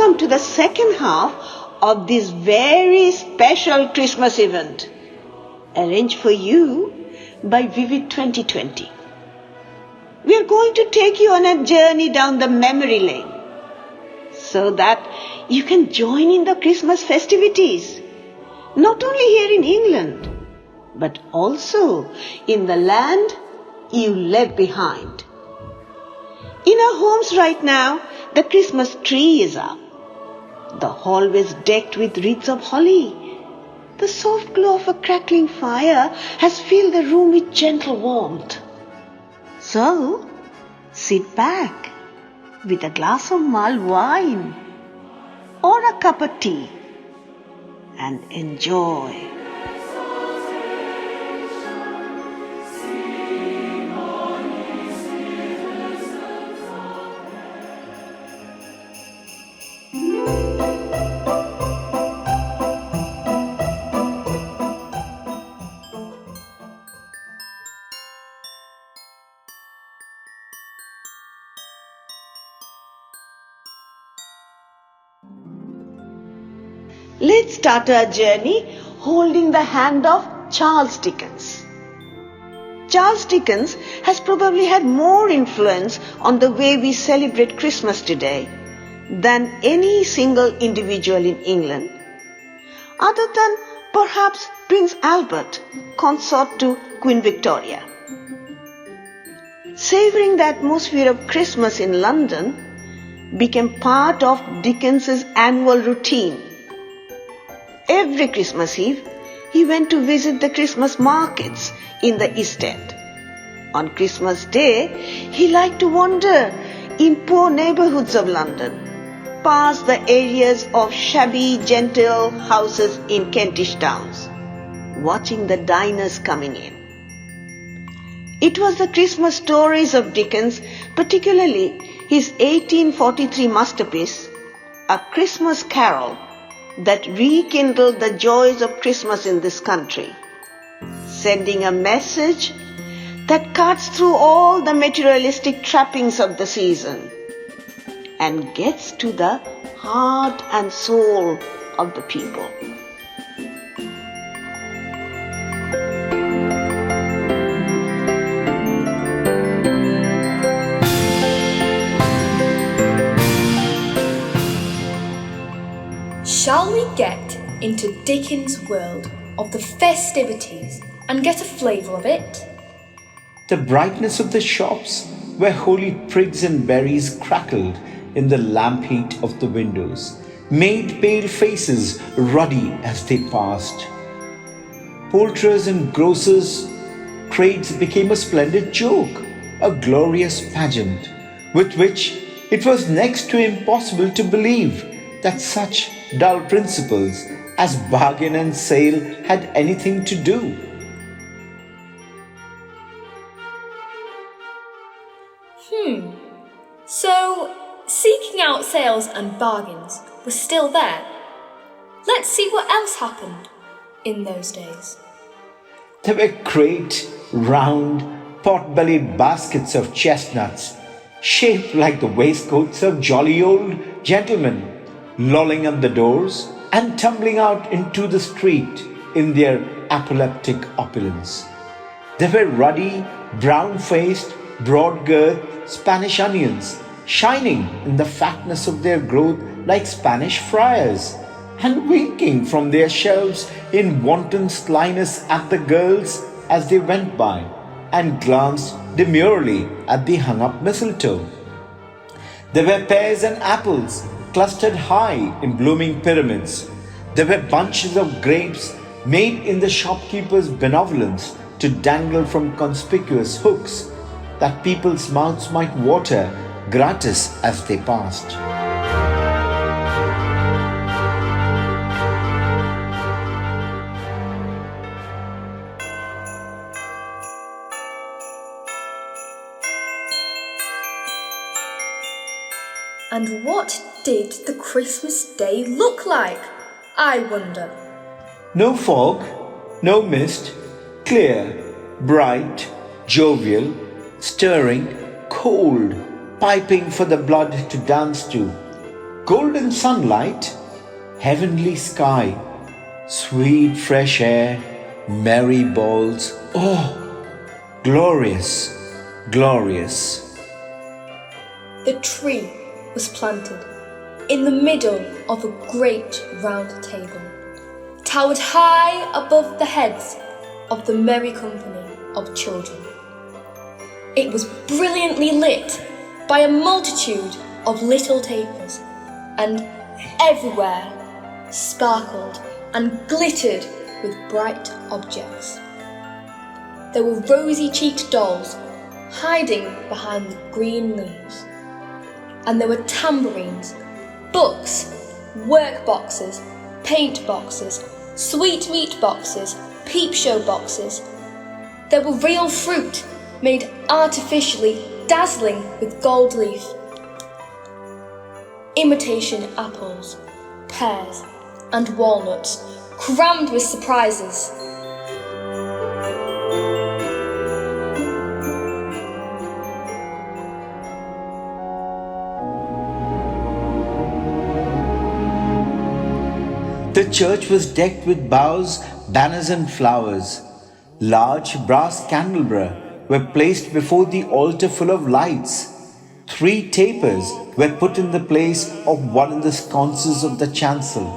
welcome to the second half of this very special Christmas event, arranged for you by Vivid 2020. We are going to take you on a journey down the memory lane so that you can join in the Christmas festivities, not only here in England, but also in the land you left behind. In our homes right now, the Christmas tree is up. The hallways decked with wreaths of holly. The soft glow of a crackling fire has filled the room with gentle warmth. So, sit back with a glass of mulled wine or a cup of tea and enjoy. Let's start our journey holding the hand of Charles Dickens. Charles Dickens has probably had more influence on the way we celebrate Christmas today than any single individual in England, other than perhaps Prince Albert, consort to Queen Victoria. Savoring the atmosphere of Christmas in London became part of Dickens's annual routine. Every Christmas Eve, he went to visit the Christmas markets in the East End. On Christmas Day, he liked to wander in poor neighborhoods of London, past the areas of shabby, genteel houses in Kentish towns, watching the diners coming in. It was the Christmas stories of Dickens, particularly his 1843 masterpiece, A Christmas Carol, that rekindled the joys of Christmas in this country, sending a message that cuts through all the materialistic trappings of the season and gets to the heart and soul of the people. Shall we get into Dickens' world of the festivities and get a flavour of it? The brightness of the shops where holy prigs and berries crackled in the lamp heat of the windows made pale faces ruddy as they passed. Poulterers' and grocers' trades became a splendid joke, a glorious pageant, with which it was next to impossible to believe that such dull principles as bargain and sale had anything to do. So, seeking out sales and bargains was still there. Let's see what else happened in those days. There were great, round, pot-bellied baskets of chestnuts, shaped like the waistcoats of jolly old gentlemen, lolling at the doors and tumbling out into the street in their apoplectic opulence. There were ruddy, brown-faced, broad-girthed Spanish onions, shining in the fatness of their growth like Spanish friars, and winking from their shelves in wanton slyness at the girls as they went by, and glanced demurely at the hung-up mistletoe. There were pears and apples, clustered high in blooming pyramids. There were bunches of grapes made in the shopkeeper's benevolence to dangle from conspicuous hooks, that people's mouths might water gratis as they passed. And what did the Christmas day look like, I wonder? No fog, no mist, clear, bright, jovial, stirring, cold, piping for the blood to dance to. golden sunlight, heavenly sky, sweet fresh air, merry balls. Oh, glorious, glorious. The tree was planted in the middle of a great round table, towered high above the heads of the merry company of children. It was brilliantly lit by a multitude of little tapers, and everywhere sparkled and glittered with bright objects. There were rosy-cheeked dolls hiding behind the green leaves, and there were tambourines, books, work boxes, paint boxes, sweetmeat boxes, peep show boxes. There were real fruit made artificially dazzling with gold leaf, imitation apples, pears, and walnuts, crammed with surprises. The church was decked with boughs, banners, and flowers. Large brass candelabra were placed before the altar full of lights. 3 tapers were put in the place of one in the sconces of the chancel.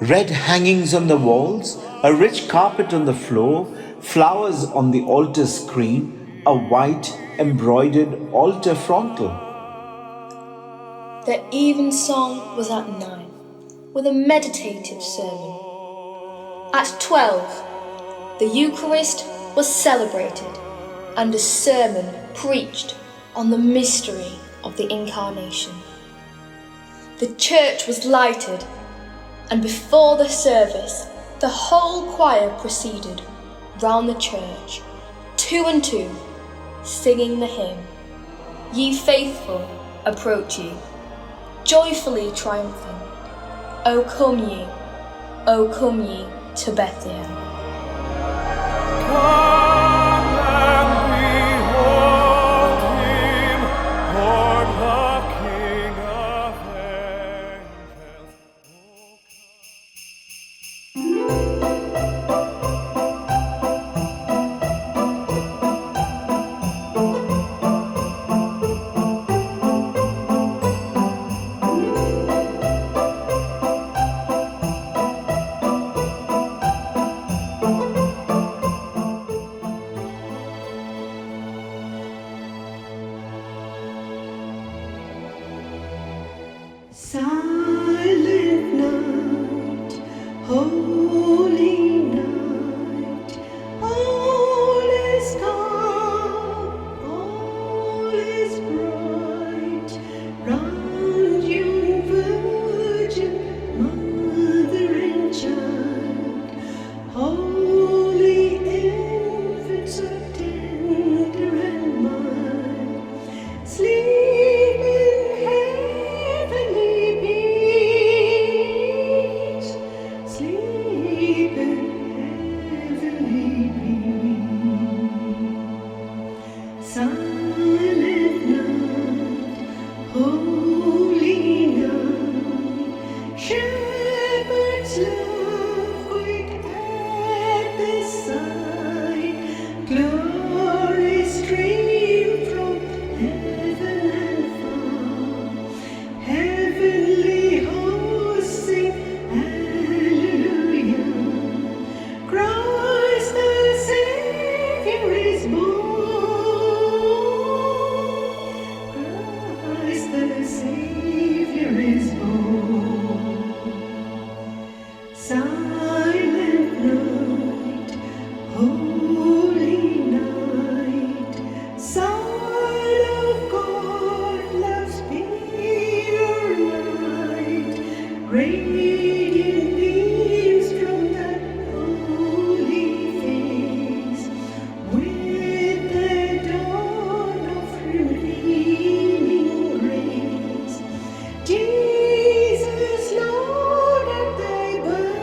Red hangings on the walls, a rich carpet on the floor, flowers on the altar screen, a white embroidered altar frontal. The evensong was at 9, with a meditative sermon. At 12, the Eucharist was celebrated and a sermon preached on the mystery of the Incarnation. The church was lighted, and before the service, the whole choir proceeded round the church, 2 and 2, singing the hymn, "Ye faithful, approach ye, joyfully triumphant. O come ye to Bethlehem." Silent night, holy night, all is calm, all is bright, round young Virgin, Mother and Child, holy infants so tender and mild, sleep in heavenly peace, sleep in heavenly peace. Silent night, holy night, shepherds love quick at the sight, glory stream from heaven and far, heavenly hosts sing hallelujah, Christ the Savior is born, Christ the Savior is born. Silent night, holy night, Son of God, love's pure light, radiant beams from that holy face, with the dawn of redeeming grace. Jesus, Lord, at thy birth,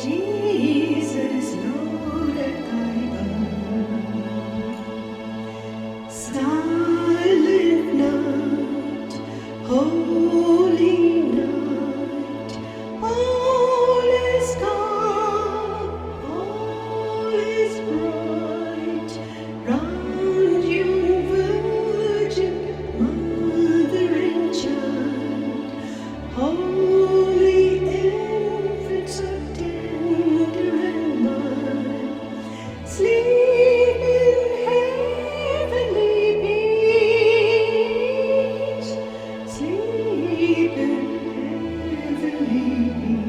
Jesus, Lord, at thy birth. Silent night, Holy night, all is calm, all is bright, round you Virgin Mother and Child, holy infant so tender and mild, sleep in heavenly peace, sleep in heavenly peace.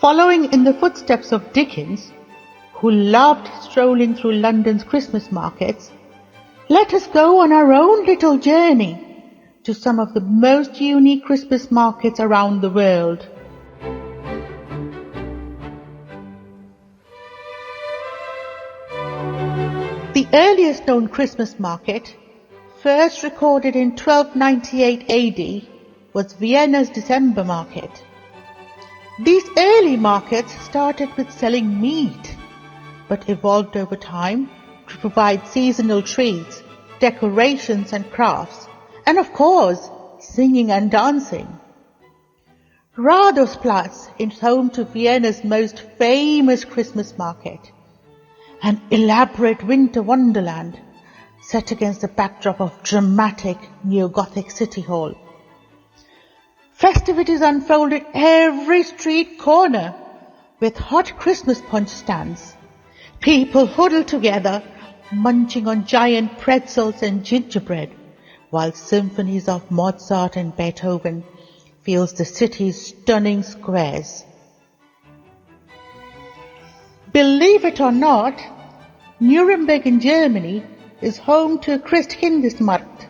Following in the footsteps of Dickens, who loved strolling through London's Christmas markets, let us go on our own little journey to some of the most unique Christmas markets around the world. The earliest known Christmas market, first recorded in 1298 AD, was Vienna's December market. These early markets started with selling meat, but evolved over time to provide seasonal treats, decorations and crafts, and of course, singing and dancing. Radosplatz is home to Vienna's most famous Christmas market, an elaborate winter wonderland set against the backdrop of dramatic neo-Gothic City Hall. Festivities unfolded every street corner with hot Christmas punch stands. People huddled together, munching on giant pretzels and gingerbread, while symphonies of Mozart and Beethoven fills the city's stunning squares. Believe it or not, Nuremberg in Germany is home to Christkindlesmarkt,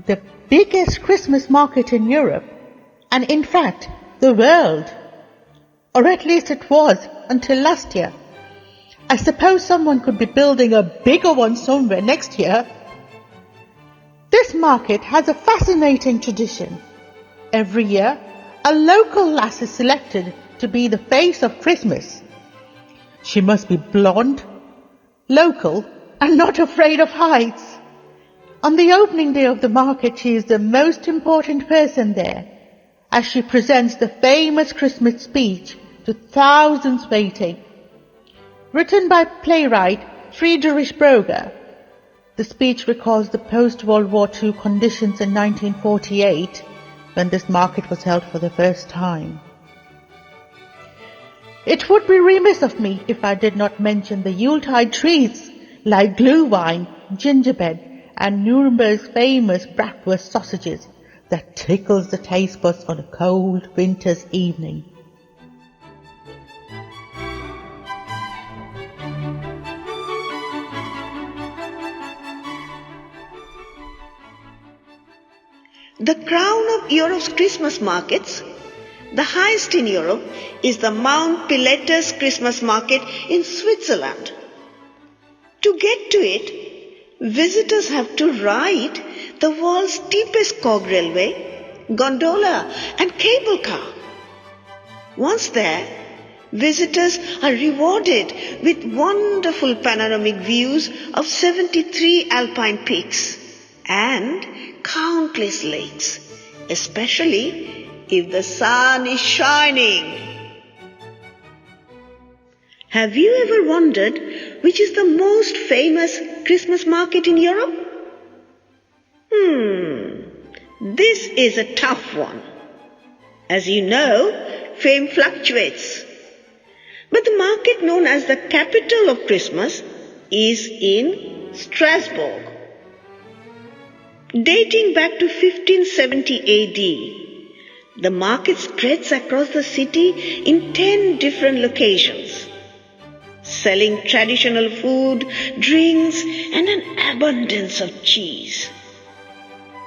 the biggest Christmas market in Europe, and in fact, the world. Or at least it was until last year. I suppose someone could be building a bigger one somewhere next year. This market has a fascinating tradition. Every year, a local lass is selected to be the face of Christmas. She must be blonde, local, and not afraid of heights. On the opening day of the market, she is the most important person there, as she presents the famous Christmas speech to thousands waiting. Written by playwright Friedrich Broger, the speech recalls the post-World War II conditions in 1948, when this market was held for the first time. It would be remiss of me if I did not mention the Yuletide treats like glühwein, gingerbread, and Nuremberg's famous bratwurst sausages that tickles the taste buds on a cold winter's evening. The crown of Europe's Christmas markets, the highest in Europe, is the Mount Pilatus Christmas market in Switzerland. To get to it, visitors have to ride the world's steepest cog railway, gondola and cable car. Once there, visitors are rewarded with wonderful panoramic views of 73 alpine peaks and countless lakes, especially if the sun is shining. Have you ever wondered which is the most famous Christmas market in Europe? This is a tough one. As you know, fame fluctuates. But the market known as the capital of Christmas is in Strasbourg. Dating back to 1570 AD, the market spreads across the city in 10 different locations, selling traditional food, drinks, and an abundance of cheese.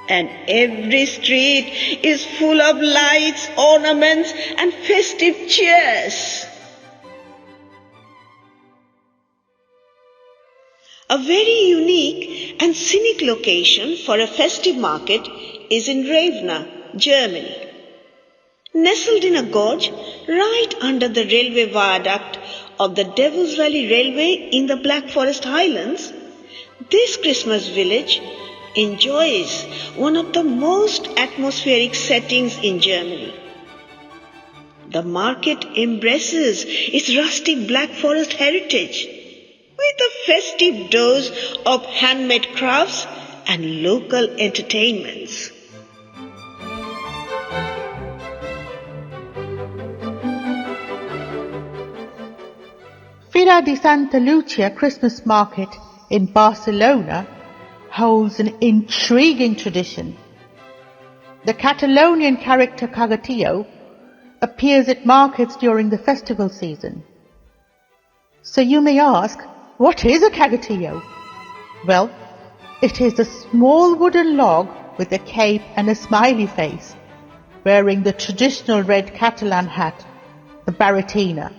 And every street is full of lights, ornaments, and festive cheers. A very unique and scenic location for a festive market is in Ravenna, Germany. Nestled in a gorge right under the railway viaduct of the Devil's Valley Railway in the Black Forest Highlands, this Christmas village enjoys one of the most atmospheric settings in Germany. The market embraces its rustic Black Forest heritage with a festive dose of handmade crafts and local entertainments. Fira di Santa Lucia Christmas Market in Barcelona holds an intriguing tradition. The Catalonian character Cagatillo appears at markets during the festival season. So you may ask, what is a Cagatillo? Well, it is a small wooden log with a cape and a smiley face, wearing the traditional red Catalan hat, the barretina.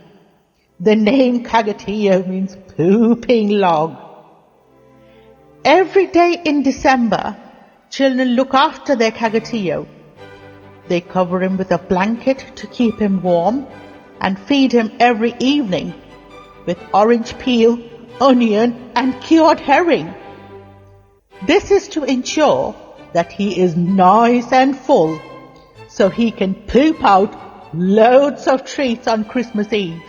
The name Cagatillo means pooping log. Every day in December, children look after their Cagatillo. They cover him with a blanket to keep him warm and feed him every evening with orange peel, onion and cured herring. This is to ensure that he is nice and full so he can poop out loads of treats on Christmas Eve.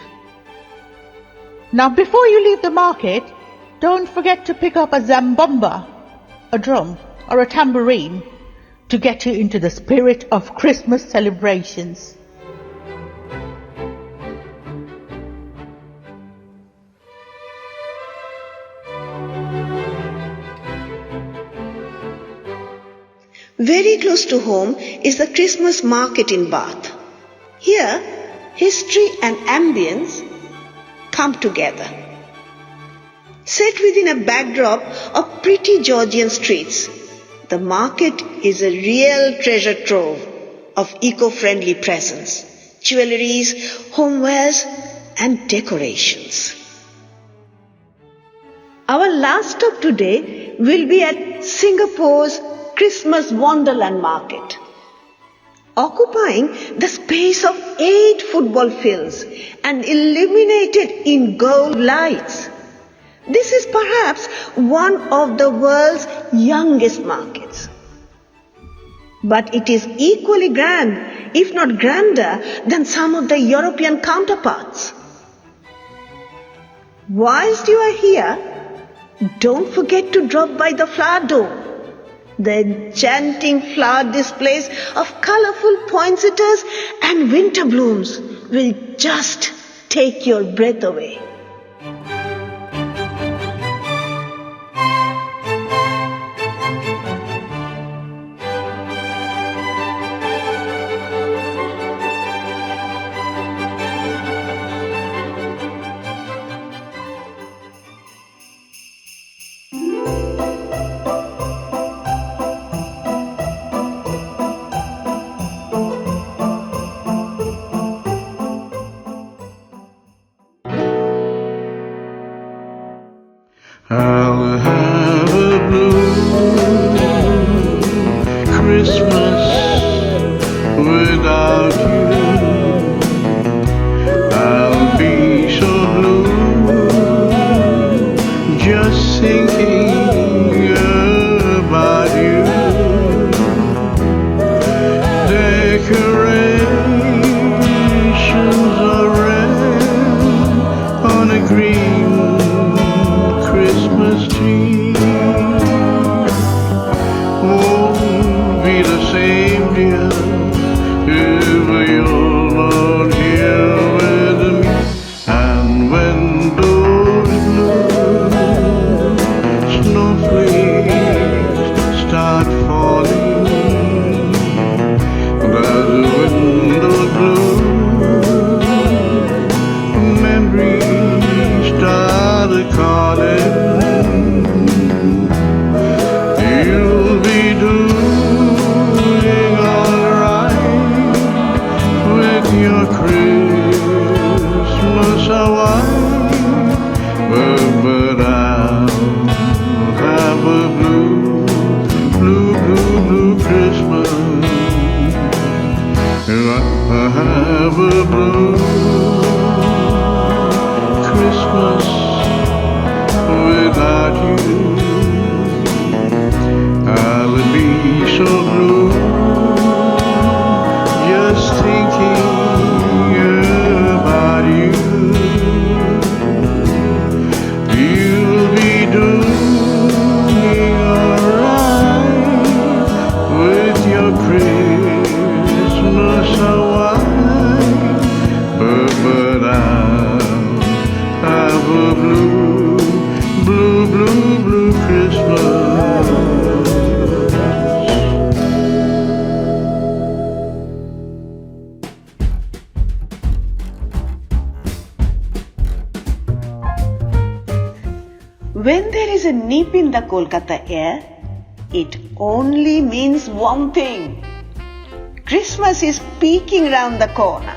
Now before you leave the market, don't forget to pick up a zambomba, a drum or a tambourine to get you into the spirit of Christmas celebrations. Very close to home is the Christmas market in Bath. Here, history and ambience come together. Set within a backdrop of pretty Georgian streets, the market is a real treasure trove of eco-friendly presents, jewelleries, homewares and decorations. Our last stop today will be at Singapore's Christmas Wonderland Market. Occupying the space of 8 football fields and illuminated in gold lights, this is perhaps one of the world's youngest markets. But it is equally grand, if not grander, than some of the European counterparts. Whilst you are here, don't forget to drop by the flower dome. The enchanting flower displays of colourful poinsettias and winter blooms will just take your breath away. I'll have a blue Christmas without you. I'll be so blue just thinking about you. Decorations are red on a green Christmas tree. Won't be the same, dear, if I have a blue Christmas without you. I'll be so blue just thinking about you. You'll be doing alright with your Christmas Hawaii, but I'll have a blue, blue, blue, blue Christmas. When there is a nip in the Kolkata air, it only means one thing. Christmas is peeking round the corner.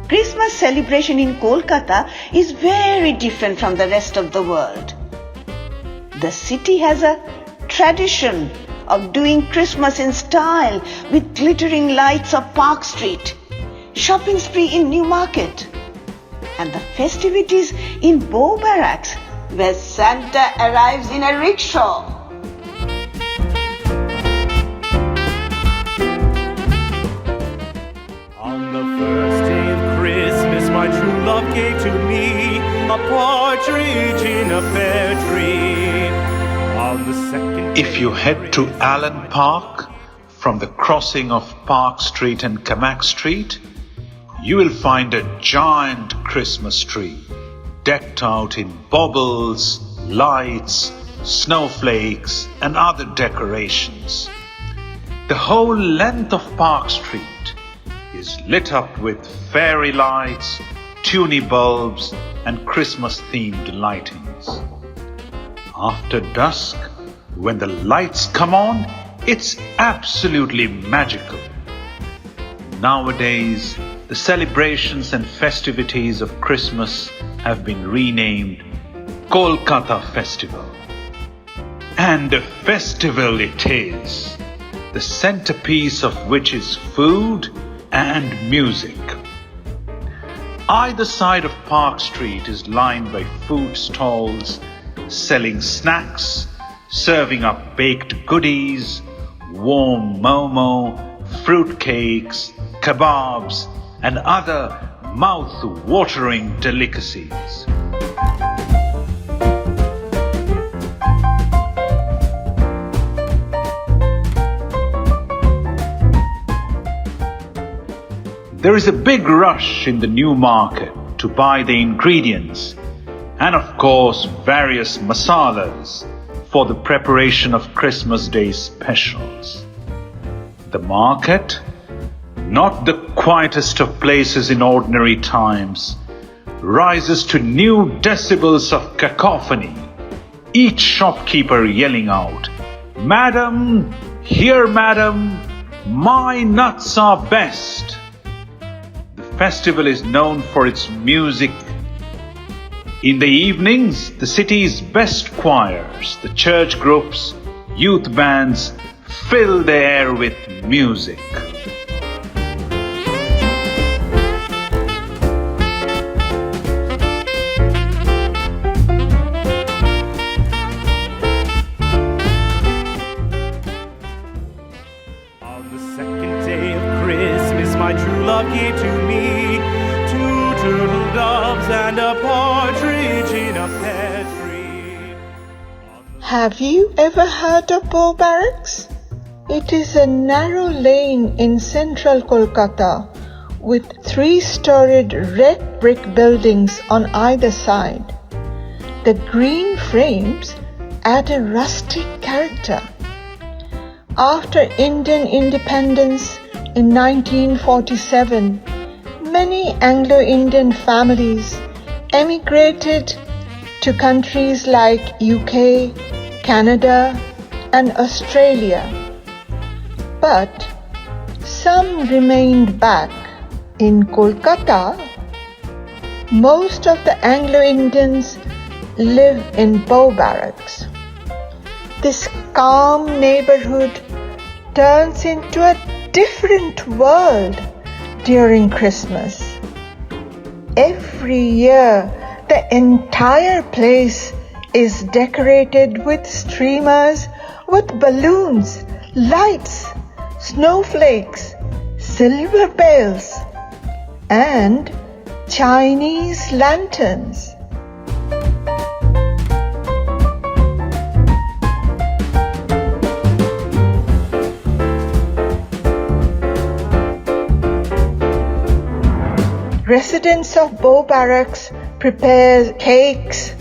Christmas celebration in Kolkata is very different from the rest of the world. The city has a tradition of doing Christmas in style with glittering lights of Park Street, shopping spree in Newmarket, and the festivities in Bow Barracks, where Santa arrives in a rickshaw. On the first day of Christmas, my true love gave to me a partridge in a pear tree. On the second If you head to Allen Park from the crossing of Park Street and Camac Street, you will find a giant Christmas tree decked out in baubles, lights, snowflakes, and other decorations. The whole length of Park Street is lit up with fairy lights, tiny bulbs, and Christmas-themed lightings. After dusk, when the lights come on, it's absolutely magical. Nowadays, the celebrations and festivities of Christmas have been renamed Kolkata Festival. And a festival it is, the centerpiece of which is food and music. Either side of Park Street is lined by food stalls selling snacks, serving up baked goodies, warm momo, fruit cakes, kebabs, and other mouth-watering delicacies. There is a big rush in the new market to buy the ingredients and of course various masalas for the preparation of Christmas Day specials. The market, not the quietest of places in ordinary times, rises to new decibels of cacophony, each shopkeeper yelling out, "Madam, here madam, my nuts are best." The festival is known for its music. In the evenings, the city's best choirs, the church groups, youth bands fill the air with music. On the second day of Christmas, my true love gave to me 2 turtle doves and a partridge in a pear tree. Have you ever heard of Bow Barracks? It is a narrow lane in central Kolkata with 3-storied red brick buildings on either side. The green frames add a rustic character. After Indian independence in 1947, many Anglo-Indian families emigrated to countries like UK, Canada, and Australia. But some remained back. In Kolkata, most of the Anglo-Indians live in Bow Barracks. This calm neighborhood turns into a different world during Christmas. Every year, the entire place is decorated with streamers, with balloons, lights, snowflakes, silver bells, and Chinese lanterns. Residents of Bow Barracks prepare cakes,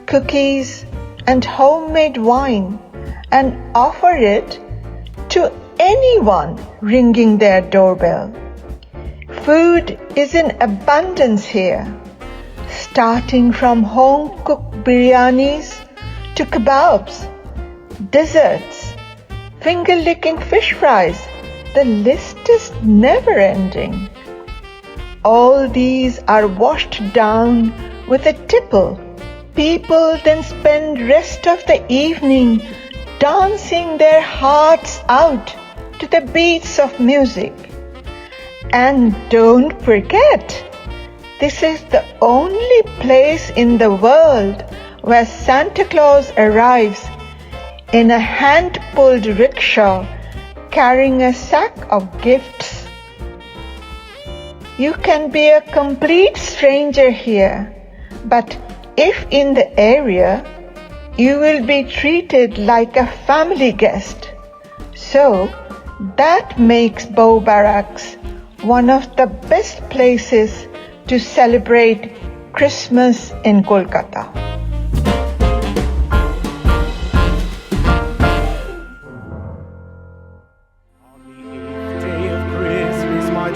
cookies, and homemade wine and offer it to anyone ringing their doorbell. Food is in abundance here, starting from home-cooked biryanis to kebabs, desserts, finger-licking fish fries. The list is never-ending. All these are washed down with a tipple. People then spend rest of the evening dancing their hearts out to the beats of music. And don't forget, this is the only place in the world where Santa Claus arrives in a hand-pulled rickshaw carrying a sack of gifts. You can be a complete stranger here, but if in the area, you will be treated like a family guest. So that makes Bow Barracks one of the best places to celebrate Christmas in Kolkata.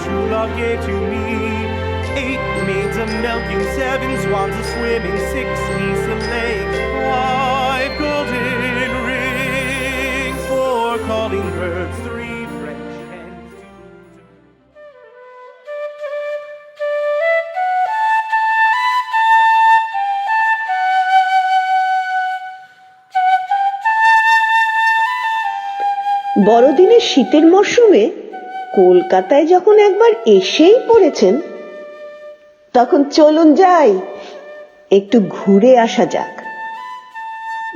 True love gave to me 8 maids a milking, 7 swans a swimming, 6 geese a laying, 5 golden rings, 4 calling birds, 3 French hens, 2 বড়দিনের শীতের মরশুমে কলকাতায় যখন একবার এসেই পড়েছেন, তখন চলুন যাই, একটু ঘুরে আসা যাক।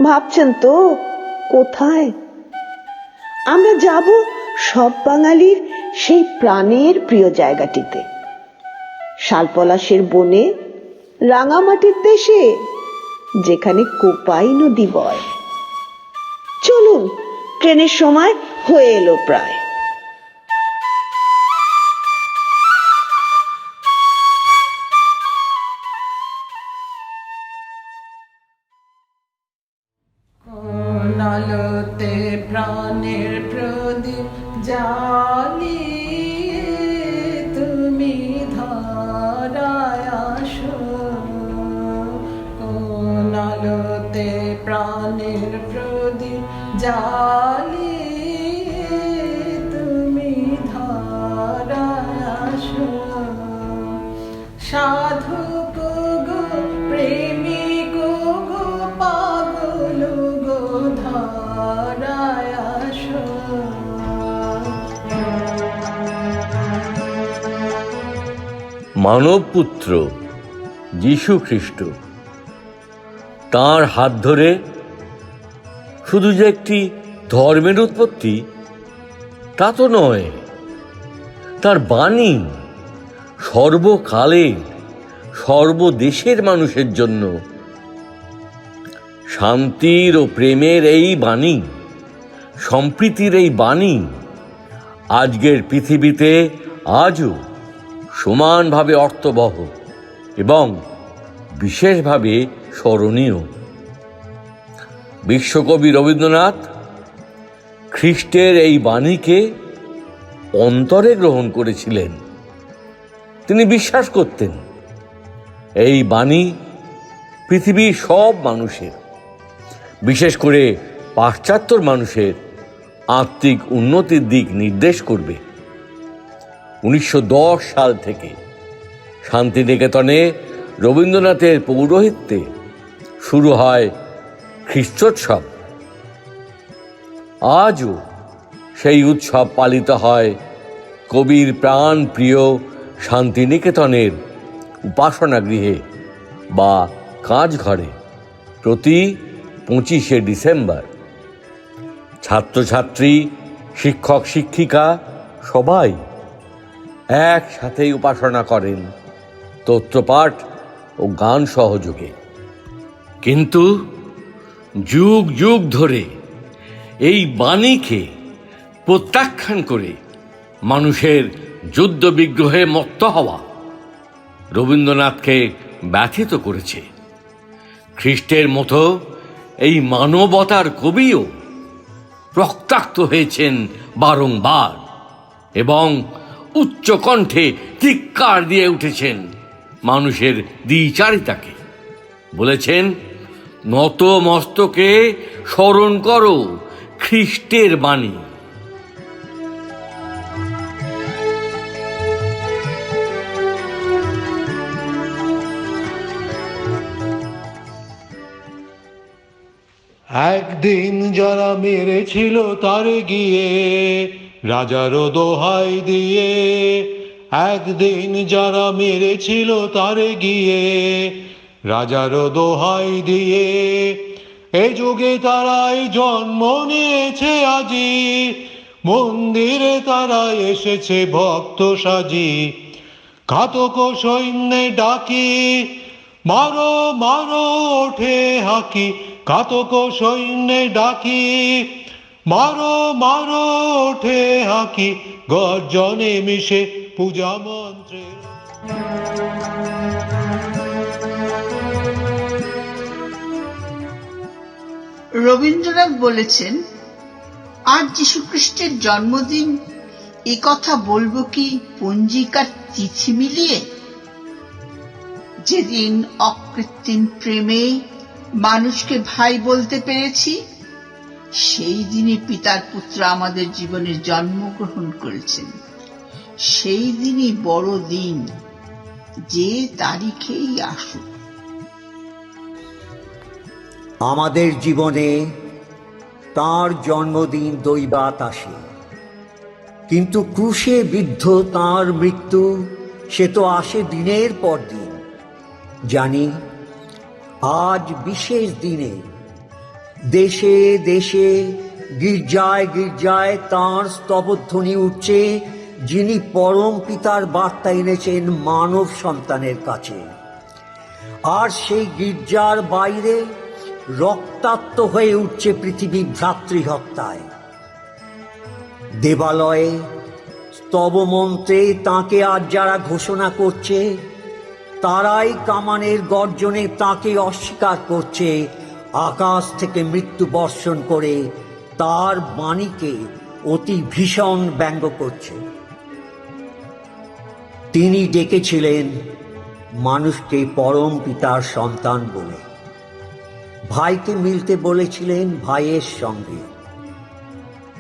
ভাবছেন তো কোথায়? আমরা যাব সব বাঙালির সেই প্রাণের প্রিয় জায়গাটিতে, শালপলাশের বনে, রাঙামাটির দেশে, যেখানে কোপাই নদী বয়। চলুন, ট্রেনের সময় হয়ে এলো প্রায়। আলোতে প্রাণের প্রদীপ জ্বালিয়ে তুমি ধরায় আসো, কোন আলোতে প্রাণের প্রদীপ জ্বালিয়ে তুমি ধরায় আসো, সাধুক গো প্রেমিক গো পাগল গো ধরায় আসো। মানবপুত্র যীশু খ্রিস্ট, তাঁর হাত ধরে শুধু যে একটি ধর্মের উৎপত্তি তা তো নয়, তার বাণী সর্বকালে সর্বদেশের মানুষের জন্য। শান্তির ও প্রেমের এই বাণী, সম্প্রীতির এই বাণী আজকের পৃথিবীতে আজও সমানভাবে অর্থবহ এবং বিশেষভাবে স্মরণীয়। বিশ্বকবি রবীন্দ্রনাথ খ্রিস্টের এই বাণীকে অন্তরে গ্রহণ করেছিলেন। তিনি বিশ্বাস করতেন এই বাণী পৃথিবীর সব মানুষের, বিশেষ করে পাশ্চাত্য মানুষের আত্মিক উন্নতির দিক নির্দেশ করবে। 1910 সাল থেকে শান্তিনিকেতনে রবীন্দ্রনাথের পৌরোহিত্যে শুরু হয় খ্রিস্টোৎসব। আজও সেই উৎসব পালিত হয় কবির প্রাণ প্রিয় শান্তিনিকেতনের উপাসনা গৃহে বা কাঁচঘরে প্রতি 25শে ডিসেম্বর ছাত্রছাত্রী, শিক্ষক শিক্ষিকা সবাই একসাথেই উপাসনা করেন স্তোত্রপাঠ ও গান সহযোগে। কিন্তু যুগ যুগ ধরে এই বাণীকে প্রত্যাখ্যান করে মানুষের যুদ্ধ বিগ্রহে মত্ত হওয়া রবীন্দ্রনাথকে ব্যথিত করেছে। খ্রিস্টের মতো এই মানবতার কবিও রক্তাক্ত হয়েছেন বারংবার এবং উচ্চকণ্ঠে ধিক্কার দিয়ে উঠেছেন মানুষের দ্বিচারিতাকে। বলেছেন, নত মস্তকে স্মরণ করো খ্রিস্টের বাণী। একদিন যারা মেরেছিল তারে গিয়ে রাজারও দোহাই দিয়ে, একদিন যারা মেরেছিল তারে গিয়ে রাজারও দোহাই দিয়ে, এ যুগে তারাই জন্ম নিয়েছে আজি, মন্দিরে তারা এসেছে ভক্ত সাজি। ঘাতক সৈন্যে ডাকি মারো মারো ওঠে হাকি, ঘাতক সৈন্যে ডাকি মারো মারো ওঠে হাকি, গর্জনে মিশে পূজা মন্ত্রে। রবীন্দ্রনাথ বলেছেন, আজ যীশুখ্রিস্টের জন্মদিন, এ কথা বলবো কি পঞ্জিকার তিথি মিলিয়ে? যেদিন অকৃত্রিম প্রেমে মানুষকে ভাই বলতে পেরেছি, সেই দিনই পিতার পুত্র আমাদের জীবনে জন্মগ্রহণ করেছেন। সেই দিনই বড় দিন, যে তারিখেই আসুক। আমাদের জীবনে তাঁর জন্মদিন দৈবাৎ আসে, কিন্তু ক্রুশে বিদ্ধ তাঁর মৃত্যু সে তো আসে দিনের পর দিন। জানি আজ বিশেষ দিনে দেশে দেশে গির্জায় গির্জায় তাঁর স্তবধ্বনি উঠছে, যিনি পরম পিতার বার্তা এনেছেন মানব সন্তানের কাছে। আর সেই গির্জার বাইরে রক্তাক্ত হয়ে উঠছে পৃথিবী ভ্রাতৃহত্যায়। দেবালয়ে স্তবমন্ত্রে তাঁকে আজ যারা ঘোষণা করছে, তারাই কামানের গর্জনে তাঁকে অস্বীকার করছে, আকাশ থেকে মৃত্যু বর্ষণ করে তার বাণীকে অতি ভীষণ ব্যঙ্গ করছে। তিনি ডেকেছিলেন মানুষকে পরম পিতার সন্তান বলে, ভাইকে মিলতে বলেছিলেন ভাইয়ের সঙ্গে,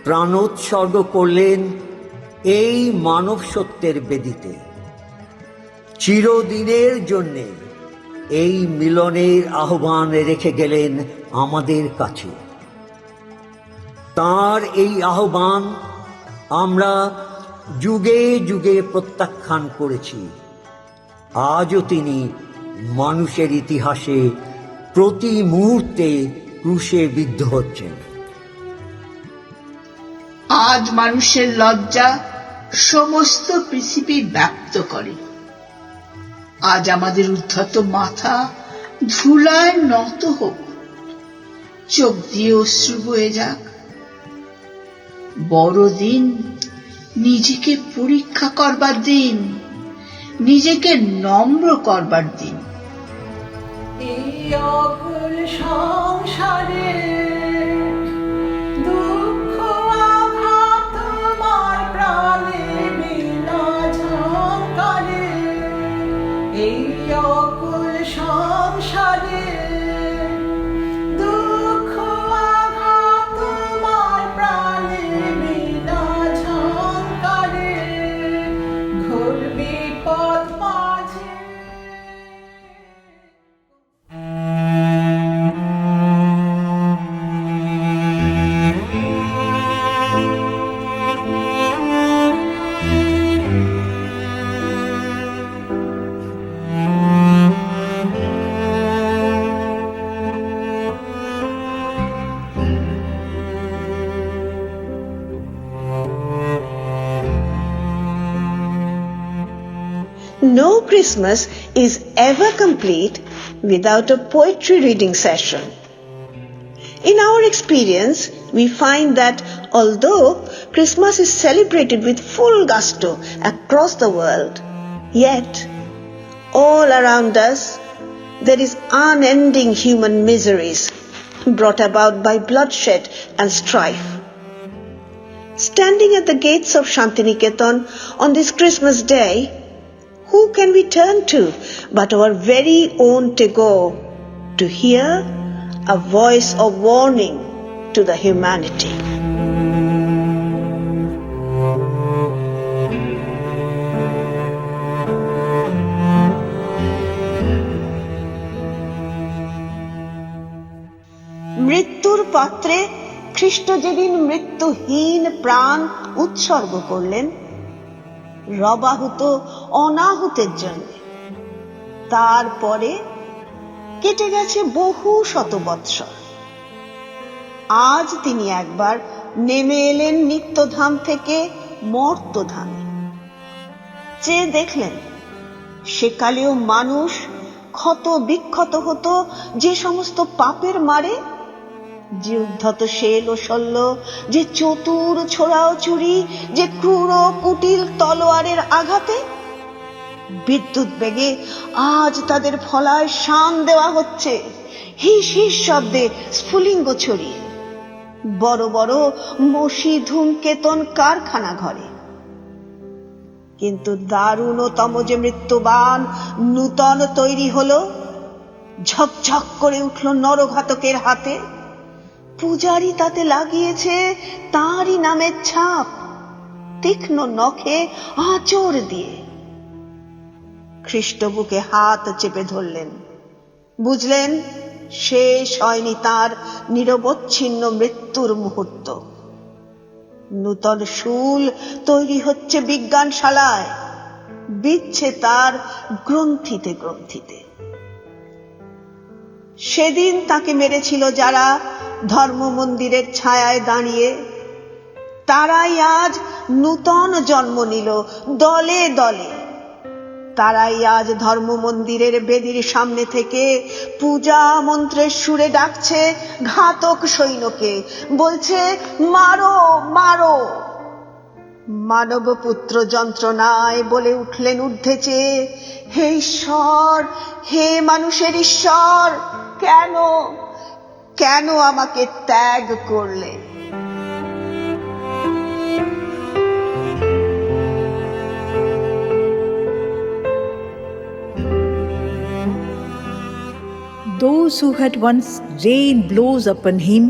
প্রাণোৎসর্গ করলেন এই মানব সত্যের বেদিতে। চিরদিনের জন্যে এই মিলনের আহ্বান রেখে গেলেন আমাদের কাছে। তাঁর এই আহ্বান আমরা যুগে যুগে প্রত্যাখ্যান করেছি। আজও তিনি মানুষের ইতিহাসে প্রতি মুহূর্তে ক্রুশে বিদ্ধ হচ্ছেন। আজ মানুষের লজ্জা সমস্ত পৃথিবী ব্যক্ত করে। আজ আমাদের উদ্ধত মাথা ধুলায় নত হোক, চোখ দিয়ে অশ্রু বয়ে যাক। বড়দিন নিজেকে পরীক্ষা করবার দিন, নিজেকে নম্র করবার দিন। এই অকুল সংসারে দুঃখ আঘাত তোমার প্রাণে বিনা ঝঙ্কারে, এই অকুল সংসারে দুঃখ আঘাত তোমার প্রাণে বিনা ঝঙ্কারে, ঘোর বিপদ মাঝে। No Christmas is ever complete without a poetry reading session. In our experience, we find that although Christmas is celebrated with full gusto across the world, yet all around us there is unending human miseries brought about by bloodshed and strife. Standing at the gates of Shantiniketan on this Christmas day, who can we turn to but our very own Tagore to hear a voice of warning to the humanity? মৃত্যুর পাত্রে খ্রিস্ট যেদিন মৃত্যুহীন প্রাণ উৎসর্গ করলেন রবাহুত অনাহুতের জন্য, তারপরে কেটে গেছে বহু শত বৎসর। আজ তিনি একবার নেমে এলেন নিত্যধাম থেকে মর্তধামে। চেয়ে দেখলেন সেকালেও মানুষ ক্ষত বিক্ষত হতো যে সমস্ত পাপের মারে, যে উদ্ধত শেল ও শল্য, যে চতুর ছোড়াও চুরি, যে ক্রূর কুটিল তলোয়ারের আঘাতে। বিদ্যুৎ বেগে আজ তাদের ফলায় শান দেওয়া হচ্ছে, হিস হিস শব্দে স্ফুলিঙ্গ ছড়িয়ে বড় বড় মসি ধূমকেতন কারখানা ঘরে। কিন্তু দারুণতম যে মৃত্যুবান নূতন তৈরি হলো, ঝকঝক করে উঠল নরঘাতকের হাতে। পূজারি তাতে লাগিয়েছে তাঁরই নামের ছাপ, তীক্ষ্ণ নখে আঁচড় দিয়ে। খ্রিস্ট বুকে হাত চেপে ধরলেন, বুঝলেন শেষ হয়নি তার নিরবচ্ছিন্ন মৃত্যুর মুহূর্ত। নূতন শুল তৈরি হচ্ছে বিজ্ঞানশালায়, বিচ্ছে তার গ্রন্থিতে গ্রন্থিতে। সেদিন তাকে মেরেছিল যারা ধর্ম মন্দিরের ছায়ায় দাঁড়িয়ে, তারাই আজ নূতন জন্ম নিল দলে দলে। তারাই আজ ধর্ম মন্দিরের বেদির সামনে থেকে পূজা মন্ত্রের সুরে ডাকছে ঘাতক সৈন্যকে, বলছে মারো মারো। মানব পুত্র যন্ত্রণায় বলে উঠলেন ঊর্ধ্বে চেয়ে, হে ঈশ্বর, হে মানুষের ঈশ্বর, কেন কেন আমাকে ত্যাগ করলে? Those who had once rained blows upon him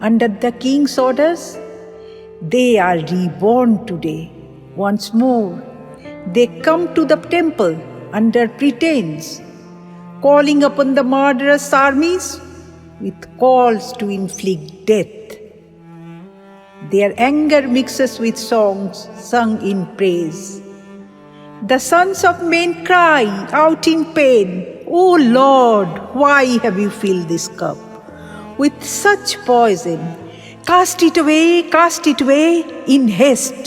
under the king's orders, they are reborn today. Once more, they come to the temple under pretense, calling upon the murderous armies with calls to inflict death. Their anger mixes with songs sung in praise. The sons of men cry out in pain, O Lord, why have you filled this cup with such poison? Cast it away in haste.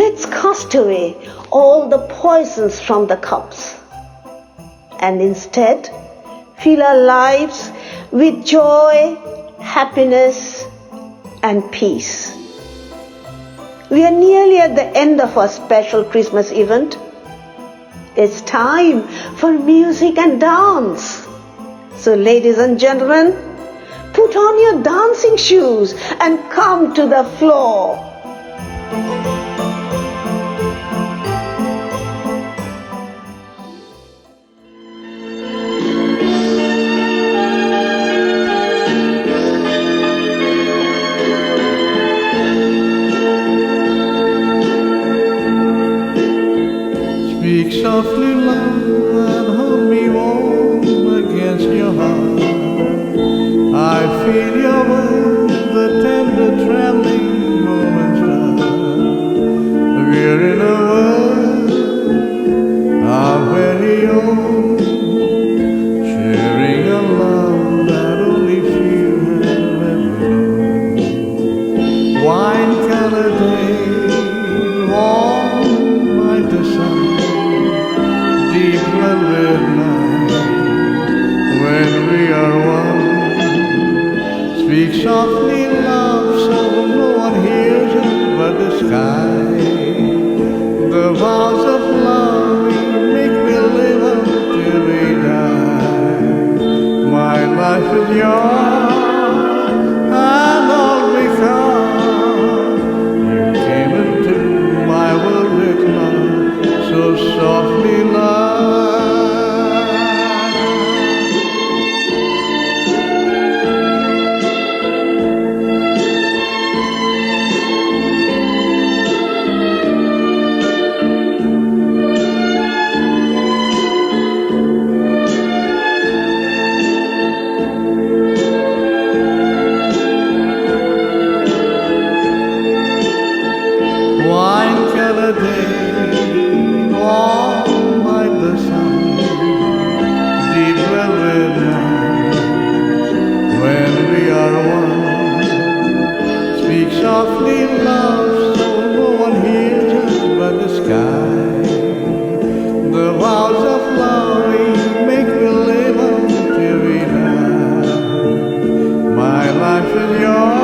Let's cast away all the poisons from the cups and instead fill our lives with joy, happiness, and peace. We are nearly at the end of our special Christmas event. It's time for music and dance. So, ladies and gentlemen, put on your dancing shoes and come to the floor. Speak softly, love, so no one hears it but the sky. The vows of love we make we live until we die. My life is yours, and all because you came into my world with love, so softly, love. Wine-colored day, warm like the sun, deep velvet night, when we are one. Speak softly, love, so no one hears us but the sky. The vows of love we make we live until we die. My life is yours.